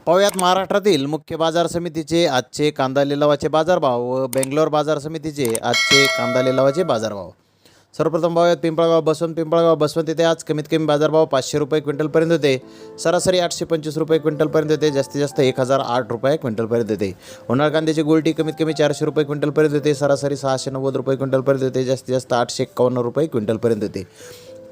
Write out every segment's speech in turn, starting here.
पाहुयात महाराष्ट्रातील मुख्य बाजार समितीचे आजचे कांदा लिलावाचे बाजारभाव व बेंगलोर बाजार समितीचे आजचे कांदा लिलावाचे बाजारभाव। सर्वप्रथम पाहुयात पिंपळगाव बसवंत येथे आज कमीत कमी बाजारभाव 500 रुपये क्विंटलपर्यंत होते। सरासरी 825 रुपये क्विंटलपर्यंत होते। जास्तीत जास्त 1008 रुपये क्विंटलपर्यंत होते। उन्हाळ कांद्याची गोल्टी कमीत कमी 400 रुपये क्विंटलपर्यंत होते। सरासरी 690 रुपये क्विंटलपर्यंत होते। जास्तीत जास्त 851 रुपये क्विंटलपर्यंत होते।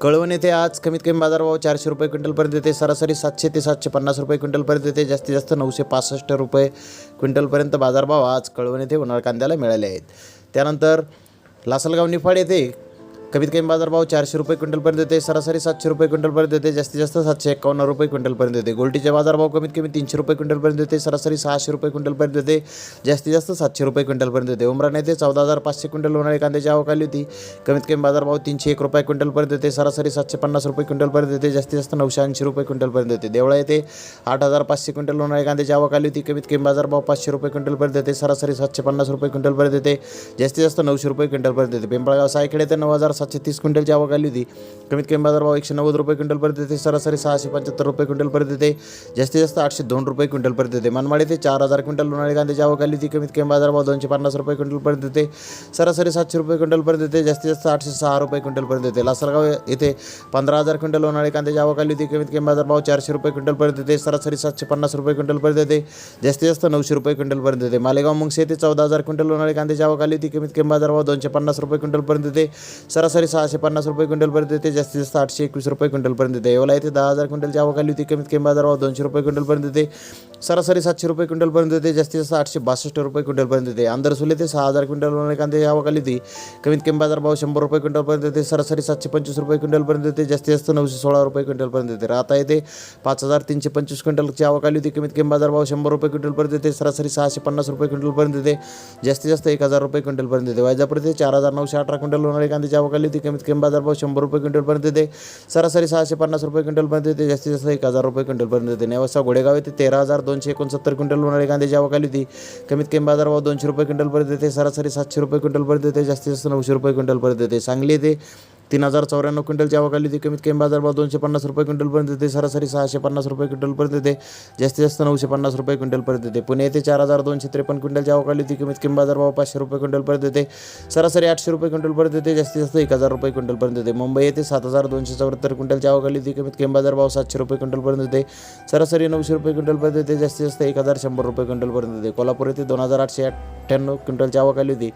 कळवण येथे आज कमीत कमी बाजारभाव 400 रुपये क्विंटलपर्यंत येते। सरासरी 700 ते 750 रुपये क्विंटलपर्यंत येते। जास्तीत जास्त 965 रुपये क्विंटलपर्यंत बाजारभाव आज कळवण येथे उन्हाळ कांद्याला मिळाले आहेत। त्यानंतर लासलगाव निफाड येथे कमीत कमी बाजारभाव 400 रुपये क्विंटलपर्यंत येते। सरासरी 700 रुपये क्विंटलपर्यंत येते। जास्तीत जास्त 751 रुपये क्विंटलपर्यंत येते। गोल्टीचे बाजारभाव कमीत कमी 300 रुपये क्विंटलपर्यंत येते। सरासरी 600 रुपये क्विंटलपर्यंत येते। जास्तीत जास्त 700 रुपये क्विंटलपर्यंत येते। उमराणे येथे 14,500 क्विंटल उन्हाळी कांद्याची आवक आली होती। कमीत कमी बाजारभाव 301 रुपये क्विंटलपर्यंत येते। सरासरी 750 रुपये क्विंटलपर्यंत येते। जास्तीत जास्त 980 रुपये क्विंटलपर्यंत येते। देवळा येथे 8,500 क्विंटल उन्हाळी कांद्याची आवक आली होती। कमीत कमी बाजारभाव 500 रुपये क्विंटलपर्यंत येते। सरासरी 750 रुपये क्विंटलपर्यंत येते। जास्तीत जास्त 900 रुपये क्विंटलपर्यंत येते। पिंपळगाव सायखेडे येथे 9,730 क्विंटलची आवक आली होती। कमीत कमी बाजारभाव 190 रुपये क्विंटलपर्यंत येते। सरासरी 675 रुपये क्विंटलपर्यंत येते। जास्तीत जास्त 802 रुपये क्विंटलपर्यंत येते। मनमाड येथे 4,000 क्विंटल उन्हाळी कांद्याची आवक आली होती। कमीत कमी बाजारभाव 250 रुपये क्विंटलपर्यंत येते। सरासरी 700 रुपये क्विंटलपर्यंत येते। जास्तीत जास्त 806 रुपये क्विंटलपर्यंत येते। लासलगाव येथे 15,000 क्विंटल उन्हाळी कांद्याची आवक आली होती। कमीत कमी बाजारभाव 400 रुपये क्विंटलपर्यंत येते। सरासरी 750 रुपये क्विंटलपर्यंत येते। जास्तीत जास्त 900 रुपये क्विंटलपर्यंत येते। मालेगाव मुंगसे येथे 14,000 क्विंटल उन्हाळी कांद्याची आवक आली होती। कमीत कमी बाजारभाव 250 रुपये क्विंटलपर्यंत येते। सरासरी 650 रुपये क्विंटलपर्यंत येते। जास्तीत जास्त 821 रुपये क्विंटलपर्यंत येते। येवला येथे 10,000 क्विंटलची आवक आली होती। कमीत कमी बाजारभाव 200 रुपये क्विंटलपर्यंत येते। सरासरी 700 रुपये क्विंटलपर्यंत येते। जास्तीत जास्त 862 रुपये क्विंटलपर्यंत येते। आंदरसुल येथे 6,000 क्विंटल उन्हाळी कांद्याची आवक आली होती। कमीत कमी बाजारभाव 100 रुपये क्विंटलपर्यंत येते। सरासरी 725 रुपये क्विंटलपर्यंत येते। जास्तीत जास्त 916 रुपये क्विंटलपर्यंत येते। राहता येथे 5,325 क्विंटलची आवक आली होती। कमीत कमी बाजारभाव 100 रुपये क्विंटलपर्यंत येते। सरासरी 650 रुपये क्विंटलपर्यंत येते। जास्तीत जास्त 1,000 रुपये क्विंटलपर्यंत येते। वैजापूर येथे 4,918 क्विंटल उन्हाळी कांद्याची आवक आली होती। कमीत कमी बाजारभाव 100 रुपये क्विंटलपर्यंत येते। सरासरी 650 रुपये क्विंटलपर्यंत येते। जास्तीत जास्त 1,000 रुपये क्विंटलपर्यंत येते। नेवासा घोडेगाव येथे 13,269 क्विंटल उन्हाळी कांद्याची आवक आली होती। कमीत कमी बाजारभाव 200 रुपये क्विंटलपर्यंत येते। सरासरी 700 रुपये क्विंटलपर्यंत येते। जास्तीत जास्त 900 रुपये क्विंटलपर्यंत येते। सांगली येथे 3,094 क्विंटलची आवक आली होती। कमीत कमी बाजारभाव 250 रुपये क्विंटलपर्यंत येते। सरासरी 650 रुपये क्विंटलपर्यंत येते। जास्तीत जास्त 950 रुपये क्विंटलपर्यंत येते। पुणे येथे 4,253 क्विंटलची आवक आली होती। कमीत कमी बाजारभाव 500 रुपये क्विंटलपर्यंत येते। सरासरी 800 रुपये क्विंटलपर्यंत येते। जास्तीत जास्त 1,000 रुपये क्विंटलपर्यंत येते। मुंबई येथे 7,274 क्विंटलची आवक आली होती। कमीत कमी बाजारभाव 700 रुपये क्विंटलपर्यंत येते। सरासरी 900 रुपये क्विंटलपर्यंत येते। जास्तीत जास्त 1,100 रुपये क्विंटलपर्यंत येते। कोल्हापूर येथे 2,898 क्विंटलची आवक आली होती।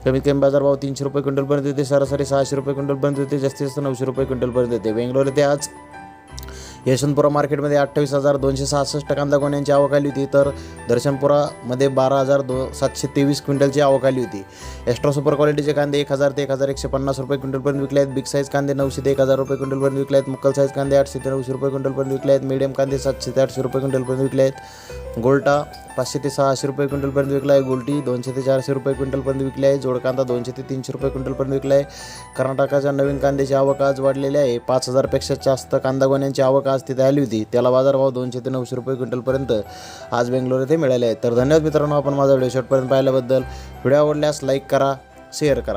कमीत कमी बाजारभाव 300 रुपये क्विंटलपर्यंत येते। सरासरी 600 रुपये क्विंटलपर्यंत येते। जास्तीत जास्त 900 रुपये क्विंटलपर्यंत येते। बेंगलोर येथे आज यशवंतपुरा मार्केटमध्ये 28,266 कांदा गोण्यांची आवक आली होती। तर दर्शनपुरामध्ये 12,723 क्विंटलची आवक आली होती। एक्स्ट्रा सुपर क्वालिटीचे कांदे 1,000 ते 1,150 रुपये क्विंटलपर्यंत विकले आहेत। बिग साईज कांदे 900 ते 1,000 रुपये क्विंटलपर्यंत विकले आहेत। मुक्कल साईज कांदे 800 ते 900 रुपये क्विंटलपर्यंत विकले आहेत। मीडियम कांदे 700 ते 800 रुपये क्विंटलपर्यंत विकले आहेत। गोल्टा 500 ते 600 रुपये क्विंटलपर्यंत विकला आहे। गोल्टी 200 ते 400 रुपये क्विंटलपर्यंत विकली आहे। जोड कांदा 200 ते 300 रुपये क्विंटलपर्यंत विकला आहे। कर्नाटकाच्या नवीन कांद्याची आवक आज वाढलेली आहे। 5,000पेक्षा जास्त कांदा गोण्यांची आवक आज तिथे आली होती। त्याला बाजारभाव 200 ते 900 रुपये क्विंटलपर्यंत आज बेंगलोर येथे मिळाले आहेत। तर धन्यवाद मित्रांनो, आपण माझा व्हिडिओ शेवटपर्यंत पाहिल्याबद्दल। व्हिडिओ आवडल्यास लाईक करा, शेअर करा।